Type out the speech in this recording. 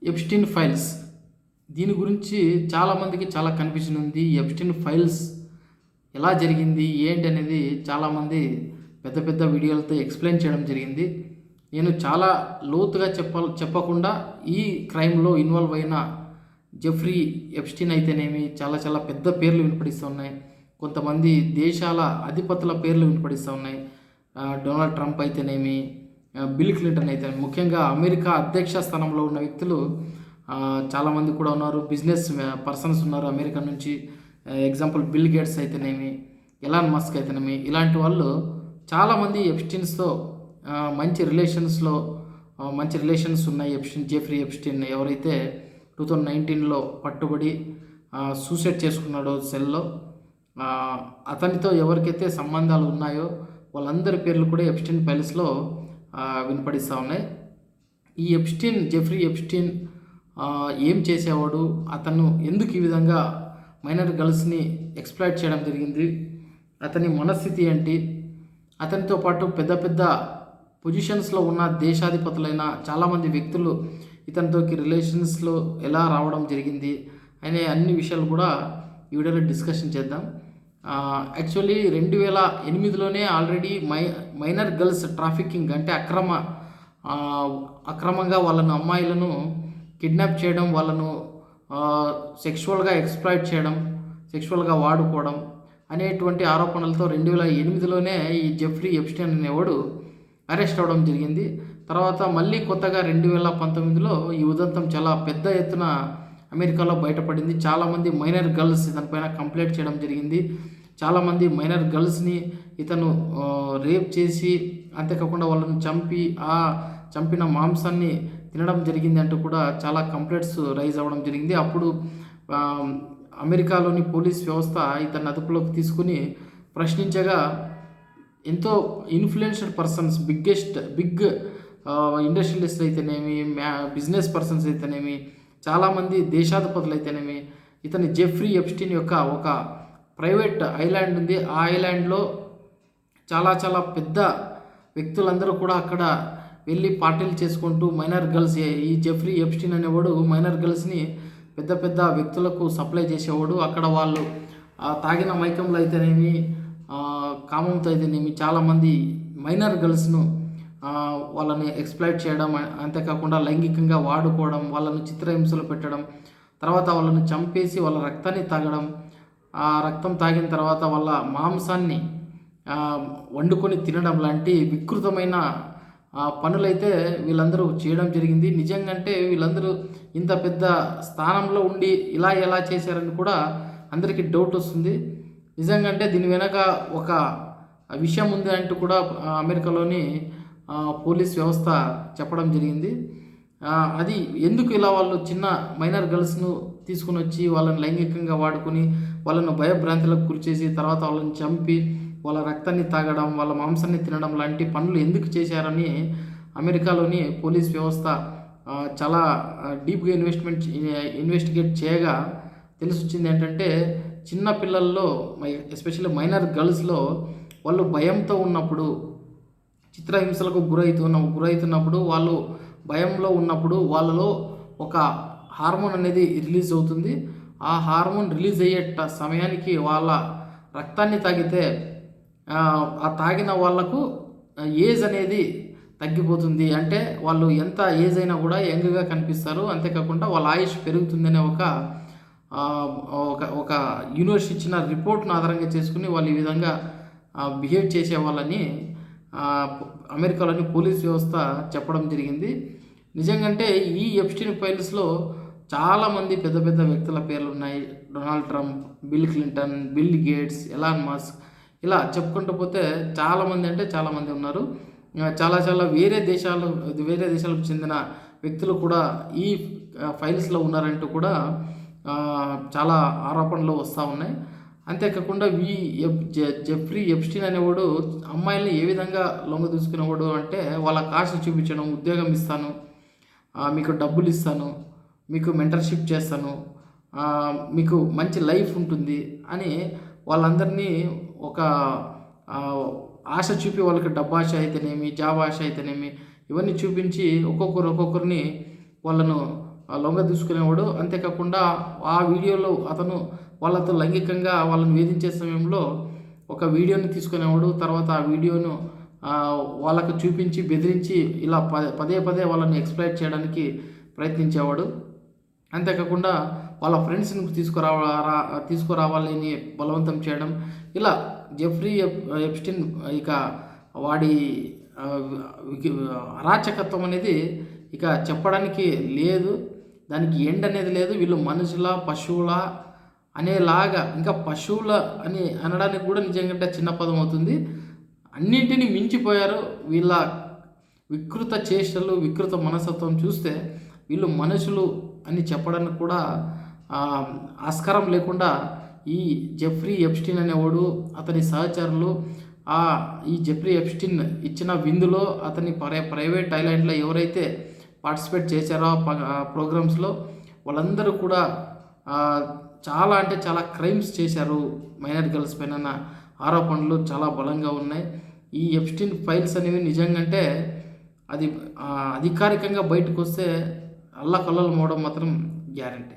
Epstein files దీని గురించి చాలామందికి చాలా కన్ఫ్యూజన్ ఉంది. ఎప్స్టీన్ ఫైల్స్ ఎలా జరిగింది ఏంటి అనేది చాలామంది పెద్ద పెద్ద వీడియోలతో ఎక్స్ప్లెయిన్ చేయడం జరిగింది. నేను చాలా లోతుగా చెప్పకుండా ఈ క్రైమ్లో ఇన్వాల్వ్ అయిన జెఫ్రీ ఎప్స్టీన్ అయితేనేమి చాలా చాలా పెద్ద పేర్లు వినపడిస్తూ ఉన్నాయి. కొంతమంది దేశాల అధిపతుల పేర్లు వినపడిస్తూ ఉన్నాయి. డొనాల్డ్ ట్రంప్ అయితేనేమి, బిల్ క్లింటన్ అయితే, ముఖ్యంగా అమెరికా అధ్యక్ష స్థానంలో ఉన్న వ్యక్తులు చాలామంది కూడా ఉన్నారు. బిజినెస్ పర్సన్స్ ఉన్నారు అమెరికా నుంచి. ఎగ్జాంపుల్ బిల్ గేట్స్ అయితేనేమి, ఎలాన్ మస్క్ అయితేనేమి, ఇలాంటి వాళ్ళు చాలామంది ఎప్స్టీన్స్తో మంచి రిలేషన్స్ ఉన్నాయి. జెఫ్రీ ఎప్స్టీన్ ఎవరైతే 2019లో పట్టుబడి సూసైడ్ చేసుకున్నాడో సెల్లో, అతనితో ఎవరికైతే సంబంధాలు ఉన్నాయో వాళ్ళందరి పేర్లు కూడా ఎప్స్టీన్ ఫైల్స్లో వినపడిస్తూ ఉన్నాయి. ఈ జెఫ్రీ ఎప్స్టీన్ ఏం చేసేవాడు, అతను ఎందుకు ఈ విధంగా మైనర్ గర్ల్స్ని ఎక్స్‌ప్లాయిట్ చేయడం జరిగింది, అతని మనస్థితి ఏంటి, అతనితో పాటు పెద్ద పెద్ద పొజిషన్స్లో ఉన్న దేశాధిపతులైన చాలామంది వ్యక్తులు ఇతనితోకి రిలేషన్స్లో ఎలా రావడం జరిగింది అనే అన్ని విషయాలు కూడా ఈ వీడియోలో డిస్కషన్ చేద్దాం. యాక్చువల్లీ 2008లోనే ఆల్రెడీ మైనర్ గర్ల్స్ ట్రాఫికింగ్ అంటే అక్రమంగా వాళ్ళను అమ్మాయిలను కిడ్నాప్ చేయడం, వాళ్ళను సెక్షువల్గా ఎక్స్‌ప్లాయిట్ చేయడం, సెక్షువల్గా వాడుకోవడం అనేటువంటి ఆరోపణలతో 2008లోనే ఈ జెఫ్రీ ఎప్స్టీన్ అనేవాడు అరెస్ట్ అవ్వడం జరిగింది. తర్వాత మళ్ళీ కొత్తగా 2019లో ఈ ఉదంతం చాలా పెద్ద ఎత్తున అమెరికాలో బయటపడింది. చాలామంది మైనర్ గర్ల్స్ ఇతనిపైన కంప్లైంట్ చేయడం జరిగింది. చాలామంది మైనర్ గర్ల్స్ని ఇతను రేప్ చేసి, అంతేకాకుండా వాళ్ళని చంపిన మాంసాన్ని తినడం జరిగింది అంటూ కూడా చాలా కంప్లైంట్స్ రైజ్ అవ్వడం జరిగింది. అప్పుడు అమెరికాలోని పోలీస్ వ్యవస్థ ఇతన్ని అదుపులోకి తీసుకుని ప్రశ్నించగా ఎంతో ఇన్ఫ్లుయెన్స్డ్ పర్సన్స్, బిగ్ ఇండస్ట్రియలిస్ట్ అయితేనేమి, బిజినెస్ పర్సన్స్ అయితేనేమి, చాలామంది దేశాధిపతులు అయితేనేమి, ఇతని జెఫ్రీ ఎప్స్టీన్ యొక్క ఒక ప్రైవేట్ ఐలాండ్ ఉంది. ఆ ఐలాండ్లో చాలా చాలా పెద్ద వ్యక్తులందరూ కూడా అక్కడ వెళ్ళి పార్టీలు చేసుకుంటూ మైనర్ గర్ల్స్, ఈ జెఫ్రీ ఎప్స్టీన్ అనేవాడు మైనర్ గర్ల్స్ని పెద్ద పెద్ద వ్యక్తులకు సప్లై చేసేవాడు. అక్కడ వాళ్ళు తాగిన మైకంలో అయితేనేమి, కామంతో అయితేనేమి చాలామంది మైనర్ గర్ల్స్ను వాళ్ళని ఎక్స్‌ప్లాయిట్ చేయడం, అంతేకాకుండా లైంగికంగా వాడుకోవడం, వాళ్ళను చిత్రహింసలు పెట్టడం, తర్వాత వాళ్ళని చంపేసి వాళ్ళ రక్తాన్ని తాగడం, ఆ రక్తం తాగిన తర్వాత వాళ్ళ మాంసాన్ని వండుకొని తినడం లాంటి వికృతమైన పనులైతే వీళ్ళందరూ చేయడం జరిగింది. నిజంగా అంటే వీళ్ళందరూ ఇంత పెద్ద స్థానంలో ఉండి ఇలా ఎలా చేశారని కూడా అందరికీ డౌట్ వస్తుంది. నిజంగా అంటే దీని వెనక ఒక విషయం ఉంది అంటూ కూడా అమెరికాలోని పోలీస్ వ్యవస్థ చెప్పడం జరిగింది. అది ఎందుకు ఇలా వాళ్ళు చిన్న మైనర్ గర్ల్స్ను తీసుకుని వచ్చి వాళ్ళని లైంగికంగా వాడుకొని వాళ్ళను భయభ్రాంతులకు గురిచేసి తర్వాత వాళ్ళని చంపి వాళ్ళ రక్తాన్ని తాగడం, వాళ్ళ మాంసాన్ని తినడం లాంటి పనులు ఎందుకు చేశారని అమెరికాలోని పోలీస్ వ్యవస్థ చాలా డీప్గా ఇన్వెస్టిగేట్ చేయగా తెలిసొచ్చింది ఏంటంటే, చిన్న పిల్లల్లో ఎస్పెషల్లీ మైనర్ గర్ల్స్లో వాళ్ళు భయంతో ఉన్నప్పుడు, చిత్రహింసలకు గురవుతున్నప్పుడు, వాళ్ళు భయంలో ఉన్నప్పుడు వాళ్ళలో ఒక హార్మోన్ అనేది రిలీజ్ అవుతుంది. ఆ హార్మోన్ రిలీజ్ అయ్యే సమయానికి వాళ్ళ రక్తాన్ని తాగితే ఆ తాగిన వాళ్ళకు ఏజ్ అనేది తగ్గిపోతుంది. అంటే వాళ్ళు ఎంత ఏజ్ అయినా కూడా యంగ్గా కనిపిస్తారు. అంతేకాకుండా వాళ్ళ ఆయుష్ పెరుగుతుందనే ఒక యూనివర్సిటీ ఇచ్చిన రిపోర్ట్ను ఆధారంగా చేసుకుని వాళ్ళు ఈ విధంగా బిహేవ్ చేసే వాళ్ళని అమెరికాలోని పోలీస్ వ్యవస్థ చెప్పడం జరిగింది. నిజంగంటే ఈ ఎప్స్టీన్ ఫైల్స్లో చాలామంది పెద్ద పెద్ద వ్యక్తుల పేర్లు ఉన్నాయి. Donald Trump, bill Clinton, bill gates, Elon Musk, ఇలా చెప్పుకుంటూ పోతే చాలామంది ఉన్నారు. చాలా చాలా వేరే దేశాలకు చెందిన వ్యక్తులు కూడా ఈ ఫైల్స్లో ఉన్నారంటూ కూడా చాలా ఆరోపణలు వస్తూ ఉన్నాయి. అంతేకాకుండా జెఫ్రీ ఎప్స్టీన్ అనేవాడు అమ్మాయిల్ని ఏ విధంగా లొంగ తీసుకునేవాడు అంటే, వాళ్ళ ఆశ చూపించడం, ఉద్యోగం ఇస్తాను, మీకు డబ్బులు ఇస్తాను, మీకు మెంటర్షిప్ చేస్తాను, మీకు మంచి లైఫ్ ఉంటుంది అని వాళ్ళందరినీ ఒక ఆశ చూపి, వాళ్ళకి డబ్బు ఆశ అయితేనేమి, జాబ్ ఆశ అయితేనేమి, ఇవన్నీ చూపించి ఒక్కొక్కరిని వాళ్ళను లొంగ తీసుకునేవాడు. అంతేకాకుండా ఆ వీడియోలో అతను వాళ్ళతో లైంగికంగా వాళ్ళని వేధించే సమయంలో ఒక వీడియోని తీసుకునేవాడు. తర్వాత ఆ వీడియోను వాళ్ళకు చూపించి బెదిరించి ఇలా పదే పదే వాళ్ళని ఎక్స్‌ప్లాయిట్ చేయడానికి ప్రయత్నించేవాడు. అంతేకాకుండా వాళ్ళ ఫ్రెండ్స్‌ని తీసుకురావాలని బలవంతం చేయడం. ఇలా జెఫ్రీ ఎప్‌స్టీన్ ఇక వాడి అరాచకత్వం అనేది ఇక చెప్పడానికి లేదు. దానికి ఎండ్ అనేది లేదు. వీళ్ళు మనుషులా, పశువులా అనేలాగా, ఇంకా పశువుల అని అనడానికి కూడా నిజంగా చిన్న పదం అవుతుంది. అన్నింటినీ మించిపోయారు. వీళ్ళ వికృత చేష్టలు, వికృత మనస్తత్వం చూస్తే వీళ్ళు మనుషులు అని చెప్పడానికి కూడా ఆస్కారం లేకుండా ఈ జెఫ్రీ ఎప్‌స్టీన్ అనేవాడు, అతని సహచరులు ఈ జెఫ్రీ ఎప్‌స్టీన్ ఇచ్చిన విందులో అతని ప్రైవేట్ ఐలాండ్లో ఎవరైతే పార్టిసిపేట్ చేశారో ప్రోగ్రామ్స్‌లో వాళ్ళందరూ కూడా చాలా అంటే చాలా క్రైమ్స్ చేశారు. మైనర్ గర్ల్స్ పైన ఆరోపణలు చాలా బలంగా ఉన్నాయి. ఈ ఎప్‌స్టీన్ ఫైల్స్ అనేవి నిజంగంటే అది అధికారికంగా బయటకు వస్తే అల్లకల్లోలం అవ్వడం మాత్రం గ్యారంటీ.